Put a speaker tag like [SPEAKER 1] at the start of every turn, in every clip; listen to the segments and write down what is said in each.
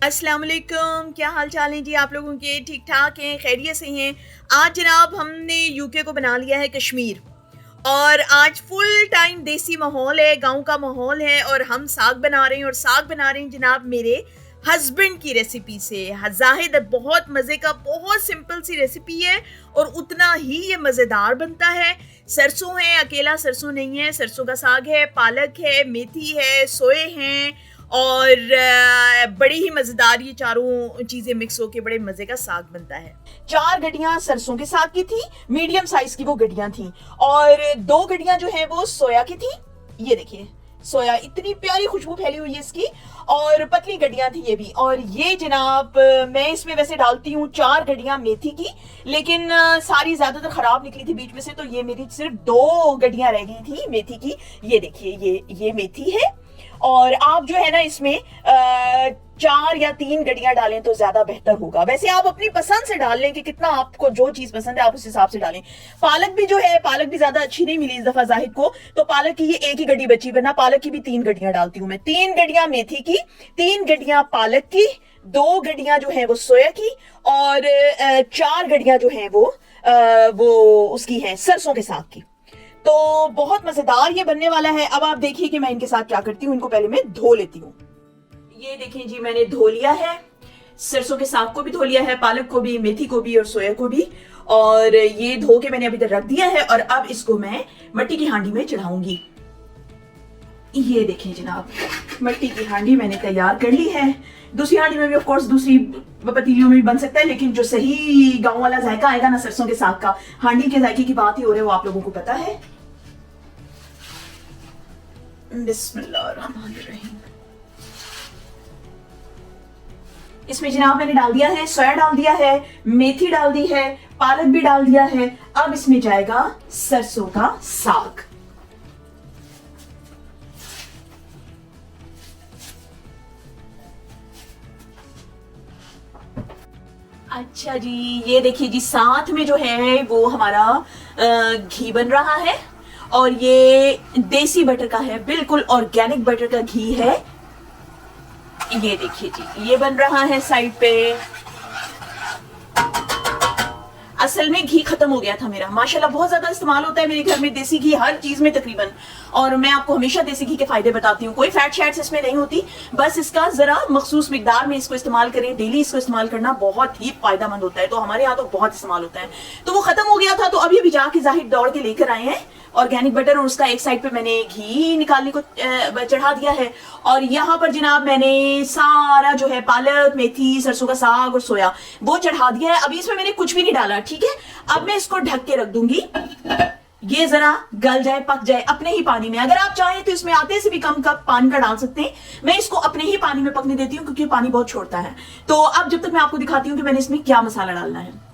[SPEAKER 1] अस्सलाम वालेकुम, क्या हाल चाल है जी आप लोगों के? ठीक ठाक हैं, खैरियत से हैं। आज जनाब हमने यूके को बना लिया है कश्मीर और आज फुल टाइम देसी माहौल है, गांव का माहौल है और हम साग बना रहे हैं और साग बना रहे हैं जनाब मेरे हस्बैंड की रेसिपी से। जाहिद बहुत मज़े का, बहुत सिंपल सी रेसिपी है और उतना ही ये मज़ेदार बनता है। सरसों है, अकेला सरसों नहीं है, सरसों का साग है, पालक है, मेथी है, सोए हैं और बड़ी ही मज़ेदार ये चारों चीज़ें मिक्स होके बड़े मज़े का साग बनता है। 4 गड्डियां सरसों के साग की थी, मीडियम साइज की वो गड्डियां थी और 2 गड्डियां जो है वो सोया की थी। ये देखिए सोया, इतनी प्यारी खुशबू फैली हुई है इसकी, और पतली गड्डियां थी ये भी। और ये जनाब मैं इसमें वैसे डालती हूँ 4 गड्डियां मेथी की, लेकिन सारी ज्यादातर खराब निकली थी बीच में से, तो ये मेरी सिर्फ 2 गड्डियां रह गई थी मेथी की। ये देखिए ये मेथी है और आप जो है ना इसमें 4 या 3 गड्डियां डालें तो ज्यादा बेहतर होगा। वैसे आप अपनी पसंद से डाल लें कि कितना आपको जो चीज पसंद है आप उस हिसाब से डालें। पालक भी जो है, पालक भी ज्यादा अच्छी नहीं मिली इस दफा जाहिद को, तो पालक की ये एक ही गड्डी बची, वरना पालक की भी 3 गड्डियां डालती हूँ मैं। 3 गड्डियां मेथी की, 3 गड्डियां पालक की, 2 गड्डियां जो है वो सोया की और 4 गड्डियां जो है वो उसकी है सरसों के साग की। तो बहुत मजेदार ये बनने वाला है। अब आप देखिए कि मैं इनके साथ क्या करती हूँ, इनको पहले मैं धो लेती हूँ। ये देखें जी, मैंने धो लिया है, सरसों के साग को भी धो लिया है, पालक को भी, मेथी को भी और सोया को भी, और ये धो के मैंने अभी तक रख दिया है। और अब इसको मैं मिट्टी की हांडी में चढ़ाऊंगी। ये देखें जनाब, मिट्टी की हांडी मैंने तैयार कर ली है। दूसरी हांडी में भी ऑफ कोर्स दूसरी पतीलियों में भी बन सकता है, लेकिन जो सही गांव वाला जायका आएगा ना सरसों के साग का, हांडी के जायके की बात ही हो रही है, वो आप लोगों को पता है। बिस्मिल्लाहिर्रहमानिर्रहीम। इसमें जनाब मैंने डाल दिया है, सोया डाल दिया है, मेथी डाल दी है, पालक भी डाल दिया है। अब इसमें जाएगा सरसों का साग। अच्छा जी, ये देखिए जी, साथ में जो है वो हमारा घी बन रहा है और ये देसी बटर का है, बिल्कुल ऑर्गेनिक बटर का घी है। ये देखिए जी, ये बन रहा है साइड पे। असल में घी खत्म हो गया था मेरा, माशाल्लाह बहुत ज्यादा इस्तेमाल होता है मेरे घर में देसी घी, हर चीज में तकरीबन, और मैं आपको हमेशा देसी घी के फायदे बताती हूँ। कोई फैट शैट्स इसमें नहीं होती, बस इसका जरा मखसूस मिकदार में इसको इस्तेमाल करें। डेली इसको इस्तेमाल करना बहुत ही फायदेमंद होता है, तो हमारे यहाँ तो बहुत इस्तेमाल होता है। तो वो खत्म हो गया था, तो अभी भी जाके जाहिर दौड़ के लेकर आए हैं ऑर्गेनिक बटर, और उसका एक साइड पे मैंने घी निकालने को चढ़ा दिया है। और यहाँ पर जनाब मैंने सारा जो है पालक, मेथी, सरसों का साग और सोया वो चढ़ा दिया है। अभी इसमें मैंने कुछ भी नहीं डाला, ठीक है। अब मैं इसको ढक के रख दूंगी, ये जरा गल जाए, पक जाए अपने ही पानी में। अगर आप चाहें तो इसमें आधे से भी कम कप पानी का डाल सकते हैं। मैं इसको अपने ही पानी में पकने देती हूँ क्योंकि पानी बहुत छोड़ता है। तो अब जब तक मैं आपको दिखाती हूँ कि मैंने इसमें क्या मसाला डालना है।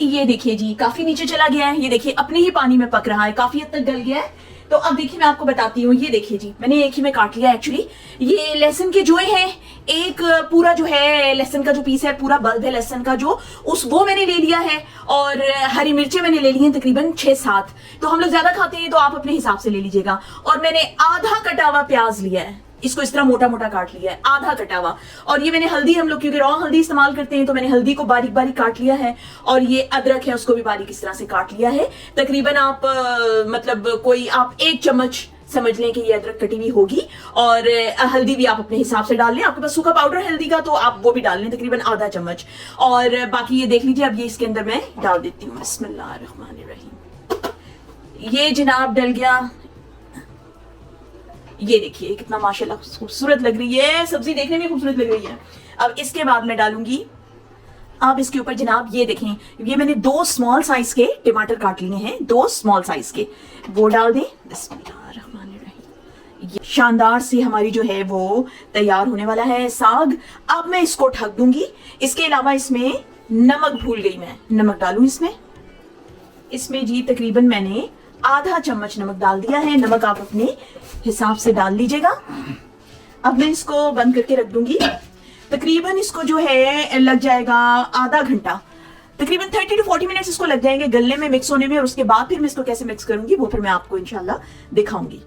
[SPEAKER 1] ये देखिए जी, काफी नीचे चला गया है, ये देखिए अपने ही पानी में पक रहा है, काफी हद तक गल गया है। तो अब देखिए मैं आपको बताती हूँ। ये देखिए जी, मैंने एक ही में काट लिया एक्चुअली। ये लहसुन के जोए हैं, एक पूरा जो है लहसुन का जो पीस है, पूरा बल्ब है लहसुन का जो, वो मैंने ले लिया है। और हरी मिर्चें मैंने ले ली हैं तकरीबन 6-7, तो हम लोग ज्यादा खाते हैं तो आप अपने हिसाब से ले लीजिएगा। और मैंने आधा कटा हुआ प्याज लिया है, इसको इस तरह मोटा मोटा काट लिया है, आधा कटा हुआ। और ये मैंने हल्दी, हम लोग क्योंकि रॉ हल्दी इस्तेमाल करते हैं तो मैंने हल्दी को बारीक बारीक काट लिया है। और ये अदरक है, उसको भी बारीक इस तरह से काट लिया है। तकरीबन आप मतलब कोई आप 1 चम्मच समझ लें कि ये अदरक कटी हुई होगी। और हल्दी भी आप अपने हिसाब से डाल लें, आपके पास सूखा पाउडर हल्दी का तो आप वो भी डाल लें, तकरीबन आधा चम्मच। और बाकी ये देख लीजिए, अब ये इसके अंदर मैं डाल देती हूँ। बिस्मिल्लाहिर्रहमानिर्रहीम। ये जनाब डल गया। ये देखिए कितना माशाल्लाह खूबसूरत लग रही है, सब्जी देखने में खूबसूरत लग रही है। अब इसके बाद मैं डालूंगी, अब इसके ऊपर जनाब ये देखें, ये मैंने 2 स्मॉल साइज के टमाटर काट लिए हैं, 2 स्मॉल साइज के, वो डाल दें। बिस्मिल्लाहिर्रहमानिर्रहीम। ये शानदार सी हमारी जो है वो तैयार होने वाला है साग। अब मैं इसको ढक दूंगी। इसके अलावा इसमें नमक भूल गई मैं, नमक डालूं इसमें जी तकरीबन मैंने आधा चम्मच नमक डाल दिया है। नमक आप अपने हिसाब से डाल लीजिएगा। अब मैं इसको बंद करके रख दूंगी। तकरीबन इसको जो है लग जाएगा आधा घंटा, तकरीबन 30 to 40 मिनट्स इसको लग जाएंगे गलने में, मिक्स होने में। और उसके बाद फिर मैं इसको कैसे मिक्स करूंगी वो फिर मैं आपको इंशाल्लाह दिखाऊंगी।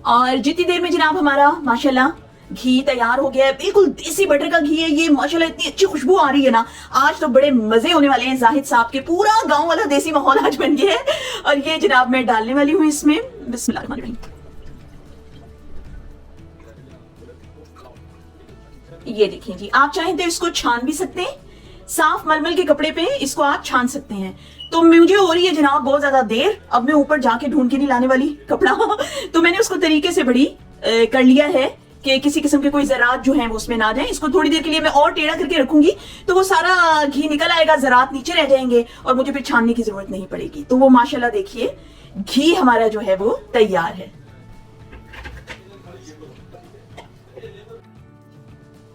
[SPEAKER 1] और जितनी देर में जनाब हमारा माशाल्लाह घी तैयार हो गया है, बिल्कुल देसी बटर का घी है ये, माशाल्लाह इतनी अच्छी खुशबू आ रही है ना। आज तो बड़े मजे होने वाले हैं जाहिद साहब के, पूरा गांव वाला देसी माहौल आज बन गया है। और ये जनाब मैं डालने वाली हूँ इसमें, बिस्मिल्लाहिर्रहमानिर्रहीम। ये देखिए जी, आप चाहें तो इसको छान भी सकते हैं, साफ मलमल के कपड़े पे इसको आप छान सकते हैं। तो मुझे हो रही है जनाब बहुत ज्यादा देर, अब मैं ऊपर जाके ढूंढ के नहीं लाने वाली कपड़ा तो मैंने उसको तरीके से बड़ी कर लिया है कि किसी किस्म के कोई ज़रात जो है वो उसमें ना जाए। इसको थोड़ी देर के लिए मैं और टेढ़ा करके रखूंगी तो वो सारा घी निकल आएगा, ज़रात नीचे रह जाएंगे और मुझे फिर छानने की जरूरत नहीं पड़ेगी। तो वो माशाल्लाह देखिए घी हमारा जो है वो तैयार है।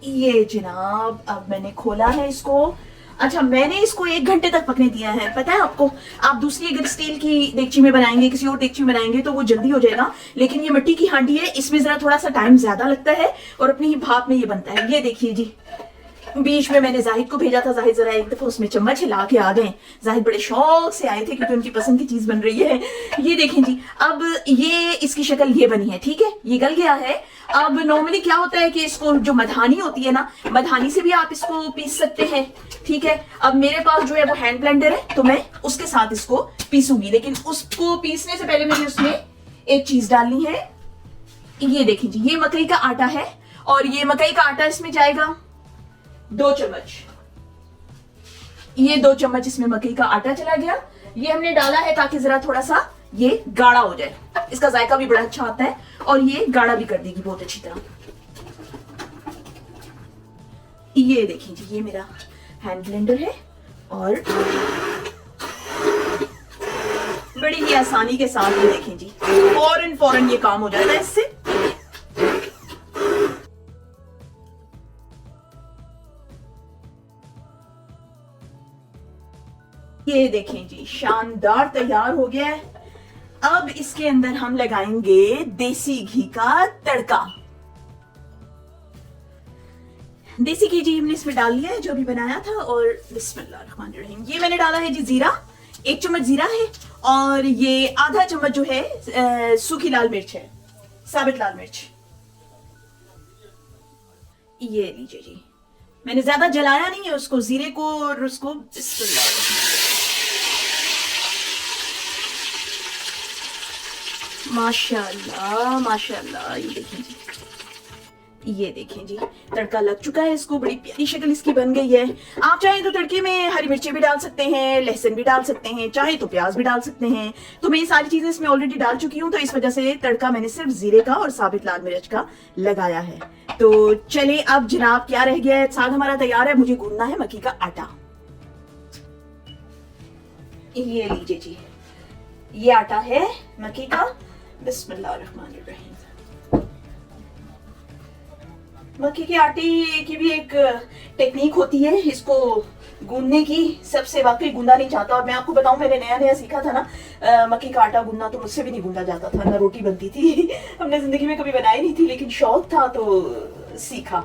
[SPEAKER 1] ये जनाब अब मैंने खोला है इसको। अच्छा, मैंने इसको 1 घंटे तक पकने दिया है। पता है आपको, आप दूसरी अगर स्टील की देगची में बनाएंगे, किसी और देगची में बनाएंगे तो वो जल्दी हो जाएगा, लेकिन ये मिट्टी की हांडी है, इसमें जरा थोड़ा सा टाइम ज्यादा लगता है और अपनी ही भाप में ये बनता है। ये देखिए जी, बीच में मैंने जाहिद को भेजा था, जाहिद जरा एक दफा उसमें चम्मच हिला के आ गए। जाहिद बड़े शौक से आए थे क्योंकि उनकी पसंद की चीज बन रही है। ये देखें जी, अब ये इसकी शक्ल ये बनी है, ठीक है, ये गल गया है। अब नॉर्मली क्या होता है कि इसको जो मधानी होती है ना, मधानी से भी आप इसको पीस सकते हैं, ठीक है। अब मेरे पास जो है वो हैंड ब्लेंडर है तो मैं उसके साथ इसको पीसूंगी, लेकिन उसको पीसने से पहले मुझे उसमें एक चीज डालनी है। ये देखें जी, ये मकई का आटा है और ये मकई का आटा इसमें जाएगा 2 चम्मच। ये 2 चम्मच इसमें मकई का आटा चला गया। ये हमने डाला है ताकि जरा थोड़ा सा ये गाढ़ा हो जाए, इसका जायका भी बड़ा अच्छा आता है और ये गाढ़ा भी कर देगी बहुत अच्छी तरह। ये देखिए जी, ये मेरा हैंड ब्लेंडर है और बड़ी ही आसानी के साथ ये देखें जी, फौरन ये काम हो जाता है इससे। ये देखें जी, शानदार तैयार हो गया है। अब इसके अंदर हम लगाएंगे देसी घी का तड़का। देसी घी जी हमने इसमें डाल लिया है जो भी बनाया था, और बिस्मिल्लाहिर्रहमानिर्रहीम। ये मैंने डाला है जी जीरा, 1 चम्मच जीरा है, और ये आधा चम्मच जो है सूखी लाल मिर्च है, साबित लाल मिर्च। ये लीजिए जी, मैंने ज्यादा जलाया नहीं है उसको, जीरे को और उसको। माशाल्लाह माशाल्लाह, ये देखें जी, ये देखें जी, तड़का लग चुका है इसको, बड़ी प्यारी शक्ल इसकी बन गई है। आप चाहें तो तड़के में हरी मिर्ची भी डाल सकते हैं, लहसुन भी डाल सकते हैं, चाहे तो प्याज भी डाल सकते हैं। तो मैं ये सारी चीजें इसमें ऑलरेडी डाल चुकी हूँ, तो इस वजह से तड़का मैंने सिर्फ जीरे का और साबित लाल मिर्च का लगाया है। तो चले अब जनाब, क्या रह गया है, साग हमारा तैयार है, मुझे गूंदना है मक्की का आटा। ये लीजिए जी, ये आटा है मक्की का। बिस्मिल्लाहिर्रहमानिर्रहीम। मक्की के आटे की भी एक टेक्निक होती है इसको गूंदने की, सबसे वाकई गूंदा नहीं जाता। और मैं आपको बताऊं, मैंने नया नया सीखा था ना मक्की का आटा गूंदना, तो मुझसे भी नहीं गूंदा जाता था, ना रोटी बनती थी हमने जिंदगी में कभी बनाई नहीं थी, लेकिन शौक था तो सीखा।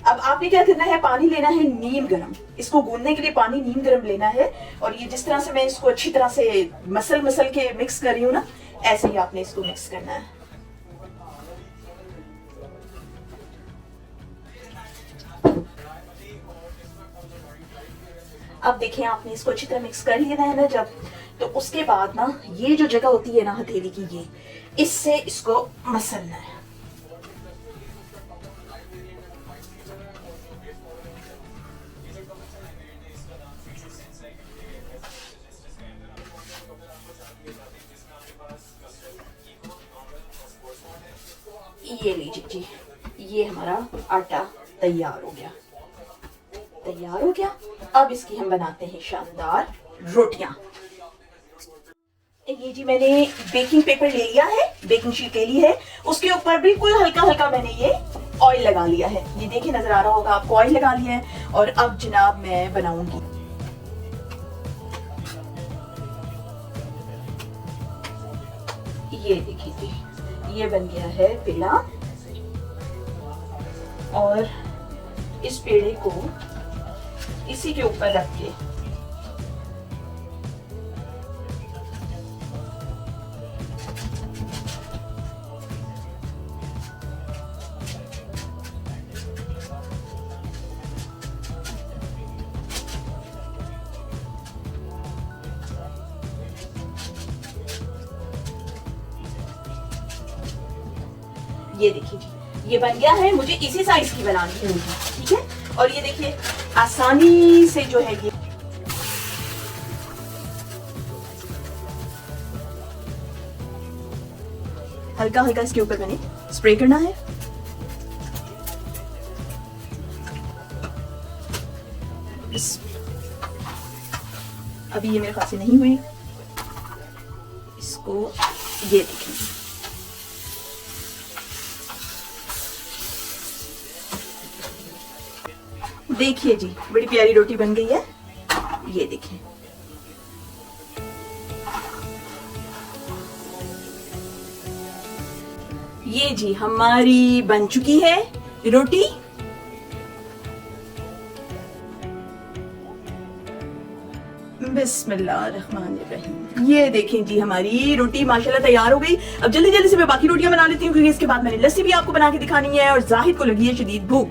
[SPEAKER 1] अब आपने क्या करना है, पानी लेना है नीम गरम, इसको गूंदने के लिए पानी नीम गरम लेना है। और ये जिस तरह से मैं इसको अच्छी तरह से मसल के मिक्स कर रही हूँ ना, ऐसे ही आपने इसको मिक्स करना है। अब देखें, आपने इसको अच्छी तरह मिक्स कर लिया है ना जब, तो उसके बाद ना ये जो जगह होती है ना हथेली की, ये इससे इसको मसलना है। ये लीजिए जी, ये हमारा आटा तैयार हो गया, तैयार हो गया। अब इसकी हम बनाते हैं शानदार रोटियां। ये जी, मैंने बेकिंग पेपर ले लिया है, बेकिंग शीट ले ली है, उसके ऊपर बिल्कुल हल्का हल्का मैंने ये ऑयल लगा लिया है। ये देखिए, नजर आ रहा होगा आपको, ऑयल लगा लिया है। और अब जनाब मैं बनाऊंगी। ये देखिए जी, ये बन गया है पेड़ा, और इस पेड़े को इसी के ऊपर रख के ये देखिए जी, ये बन गया है। मुझे इसी साइज की बनानी है रोटी, ठीक है। और ये देखिए आसानी से जो है ये हल्का हल्का इसके ऊपर मैंने स्प्रे करना है। अभी ये मेरे ख्याल से नहीं हुई, इसको ये देखें, देखिए जी बड़ी प्यारी रोटी बन गई है। ये देखें, ये जी हमारी बन चुकी है रोटी। बिस्मिल्लाहिर्रहमानिर्रहीम। ये देखें जी हमारी रोटी माशाल्लाह तैयार हो गई। अब जल्दी जल्दी से मैं बाकी रोटियां बना लेती हूँ, क्योंकि इसके बाद मैंने लस्सी भी आपको बना के दिखानी है और जाहिद को लगी है शदीद भूख।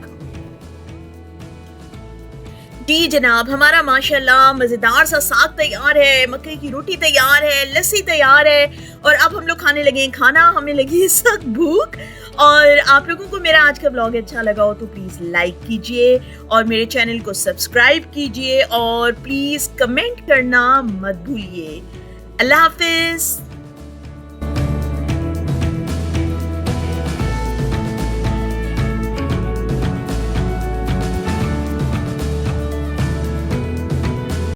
[SPEAKER 1] जी जनाब, हमारा माशाल्लाह मज़ेदार सा साग तैयार है, मक्के की रोटी तैयार है, लस्सी तैयार है और अब हम लोग खाने लगे हैं खाना। हमें लगी है सख्त भूख। और आप लोगों को मेरा आज का ब्लॉग अच्छा लगा हो तो प्लीज़ लाइक कीजिए और मेरे चैनल को सब्सक्राइब कीजिए और प्लीज़ कमेंट करना मत भूलिए। अल्लाह हाफिज़।